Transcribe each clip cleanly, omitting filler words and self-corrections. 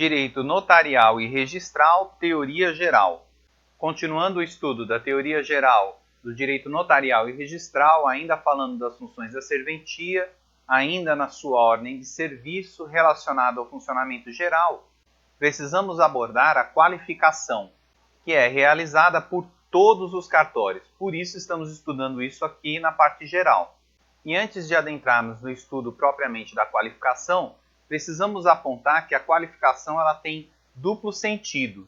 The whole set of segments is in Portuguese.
Direito notarial e registral, teoria geral. Continuando o estudo da teoria geral do direito notarial e registral, ainda falando das funções da serventia, ainda na sua ordem de serviço relacionada ao funcionamento geral, precisamos abordar a qualificação, que é realizada por todos os cartórios. Por isso estamos estudando isso aqui na parte geral. E antes de adentrarmos no estudo propriamente da qualificação, precisamos apontar que a qualificação ela tem duplo sentido,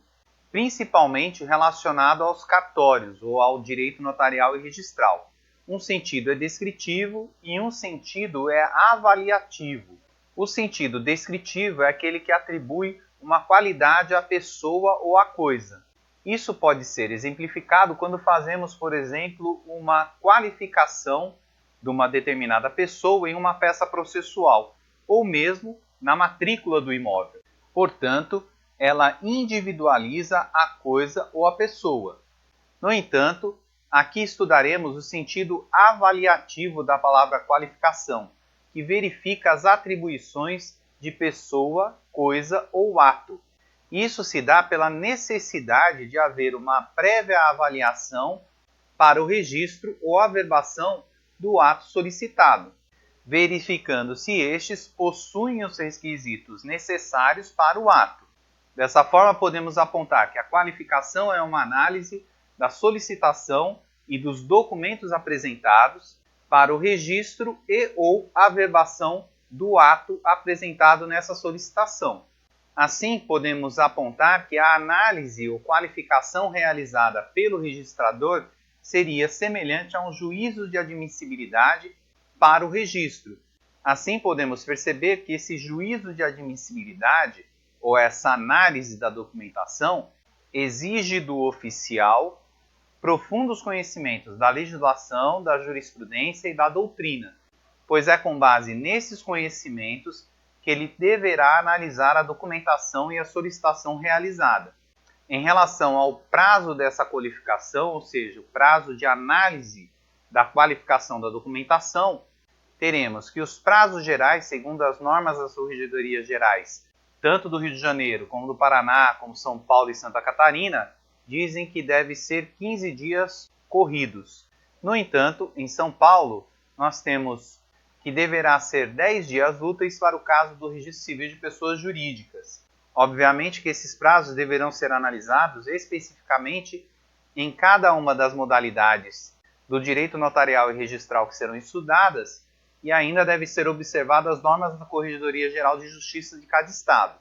principalmente relacionado aos cartórios ou ao direito notarial e registral. Um sentido é descritivo e um sentido é avaliativo. O sentido descritivo é aquele que atribui uma qualidade à pessoa ou à coisa. Isso pode ser exemplificado quando fazemos, por exemplo, uma qualificação de uma determinada pessoa em uma peça processual, ou mesmo na matrícula do imóvel. Portanto, ela individualiza a coisa ou a pessoa. No entanto, aqui estudaremos o sentido avaliativo da palavra qualificação, que verifica as atribuições de pessoa, coisa ou ato. Isso se dá pela necessidade de haver uma prévia avaliação para o registro ou averbação do ato solicitado, verificando se estes possuem os requisitos necessários para o ato. Dessa forma, podemos apontar que a qualificação é uma análise da solicitação e dos documentos apresentados para o registro e ou averbação do ato apresentado nessa solicitação. Assim, podemos apontar que a análise ou qualificação realizada pelo registrador seria semelhante a um juízo de admissibilidade para o registro. Assim, podemos perceber que esse juízo de admissibilidade, ou essa análise da documentação, exige do oficial profundos conhecimentos da legislação, da jurisprudência e da doutrina, pois é com base nesses conhecimentos que ele deverá analisar a documentação e a solicitação realizada. Em relação ao prazo dessa qualificação, ou seja, o prazo de análise da qualificação da documentação, teremos que os prazos gerais, segundo as normas das corregedorias gerais, tanto do Rio de Janeiro, como do Paraná, como São Paulo e Santa Catarina, dizem que deve ser 15 dias corridos. No entanto, em São Paulo, nós temos que deverá ser 10 dias úteis para o caso do registro civil de pessoas jurídicas. Obviamente que esses prazos deverão ser analisados especificamente em cada uma das modalidades do direito notarial e registral que serão estudadas, e ainda devem ser observadas as normas da Corregedoria Geral de Justiça de cada estado.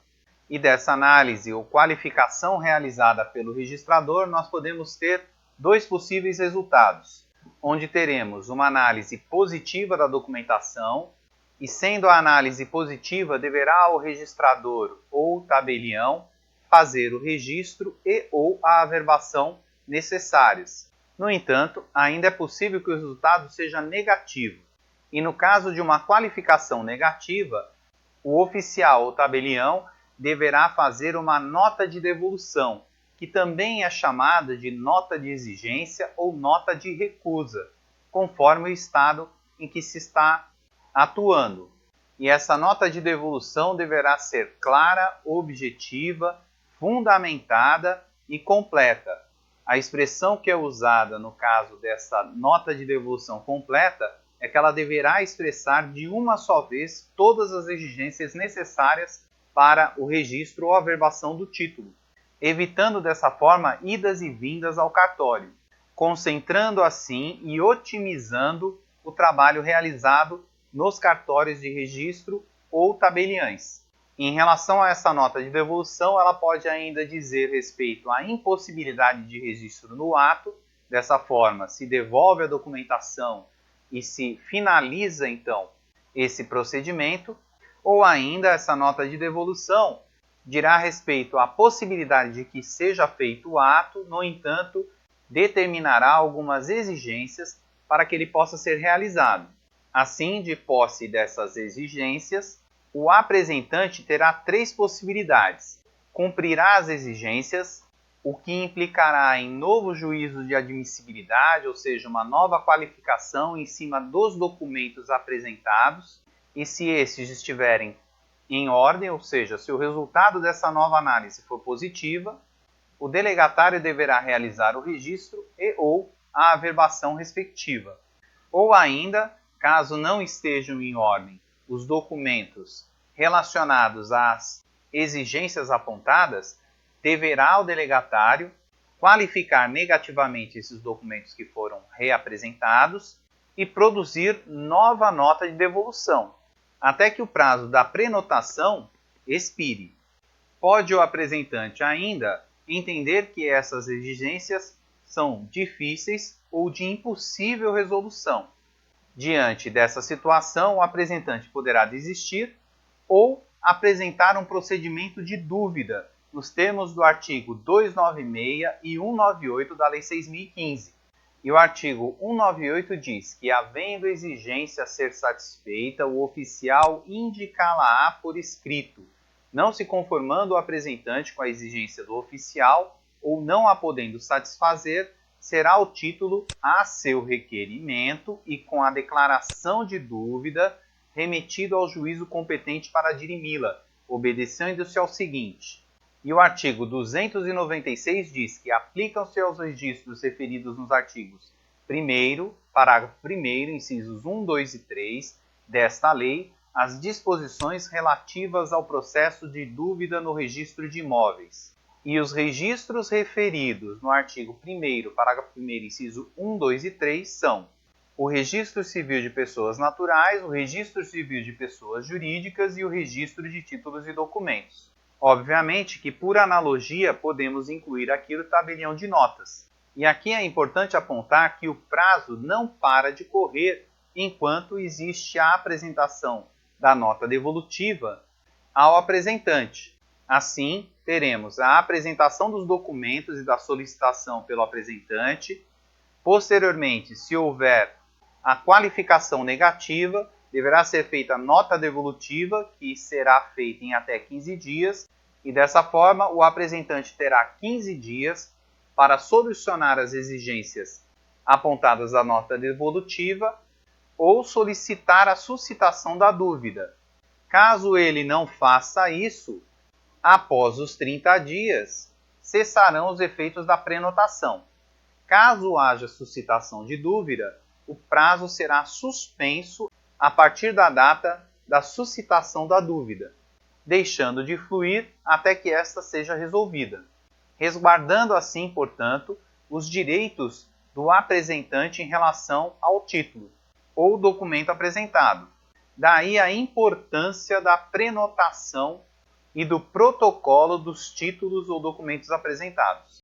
E dessa análise ou qualificação realizada pelo registrador, nós podemos ter dois possíveis resultados, onde teremos uma análise positiva da documentação, e sendo a análise positiva, deverá o registrador ou tabelião fazer o registro e ou a averbação necessárias. No entanto, ainda é possível que o resultado seja negativo, e no caso de uma qualificação negativa, o oficial ou tabelião deverá fazer uma nota de devolução, que também é chamada de nota de exigência ou nota de recusa, conforme o estado em que se está atuando. E essa nota de devolução deverá ser clara, objetiva, fundamentada e completa. A expressão que é usada no caso dessa nota de devolução completa é que ela deverá expressar de uma só vez todas as exigências necessárias para o registro ou averbação do título, evitando dessa forma idas e vindas ao cartório, concentrando assim e otimizando o trabalho realizado nos cartórios de registro ou tabeliães. Em relação a essa nota de devolução, ela pode ainda dizer respeito à impossibilidade de registro no ato, dessa forma se devolve a documentação e se finaliza então esse procedimento, ou ainda essa nota de devolução dirá respeito à possibilidade de que seja feito o ato, no entanto, determinará algumas exigências para que ele possa ser realizado. Assim, de posse dessas exigências, o apresentante terá três possibilidades: cumprirá as exigências, o que implicará em novo juízo de admissibilidade, ou seja, uma nova qualificação em cima dos documentos apresentados, e se estes estiverem em ordem, ou seja, se o resultado dessa nova análise for positiva, o delegatário deverá realizar o registro e/ou a averbação respectiva. Ou ainda, caso não estejam em ordem os documentos relacionados às exigências apontadas, deverá o delegatário qualificar negativamente esses documentos que foram reapresentados e produzir nova nota de devolução, até que o prazo da prenotação expire. Pode o apresentante ainda entender que essas exigências são difíceis ou de impossível resolução. Diante dessa situação, o apresentante poderá desistir ou apresentar um procedimento de dúvida nos termos do artigo 296 e 198 da Lei 6.015. E o artigo 198 diz que, havendo exigência a ser satisfeita, o oficial indicá-la-á por escrito, não se conformando o apresentante com a exigência do oficial ou não a podendo satisfazer, será o título a seu requerimento e com a declaração de dúvida remetido ao juízo competente para dirimi-la, obedecendo-se ao seguinte. E o artigo 296 diz que aplicam-se aos registros referidos nos artigos 1º, parágrafo 1º, incisos 1, 2 e 3 desta lei, as disposições relativas ao processo de dúvida no registro de imóveis. E os registros referidos no artigo 1º, parágrafo 1º, inciso 1, 2 e 3 são o Registro Civil de Pessoas Naturais, o Registro Civil de Pessoas Jurídicas e o Registro de Títulos e Documentos. Obviamente que, por analogia, podemos incluir aqui o tabelião de notas. E aqui é importante apontar que o prazo não para de correr enquanto existe a apresentação da nota devolutiva ao apresentante. Assim, teremos a apresentação dos documentos e da solicitação pelo apresentante. Posteriormente, se houver a qualificação negativa, deverá ser feita a nota devolutiva, que será feita em até 15 dias, e dessa forma o apresentante terá 15 dias para solucionar as exigências apontadas na nota devolutiva ou solicitar a suscitação da dúvida. Caso ele não faça isso, após os 30 dias, cessarão os efeitos da prenotação. Caso haja suscitação de dúvida, o prazo será suspenso a partir da data da suscitação da dúvida, deixando de fluir até que esta seja resolvida, resguardando assim, portanto, os direitos do apresentante em relação ao título ou documento apresentado. Daí a importância da prenotação e do protocolo dos títulos ou documentos apresentados.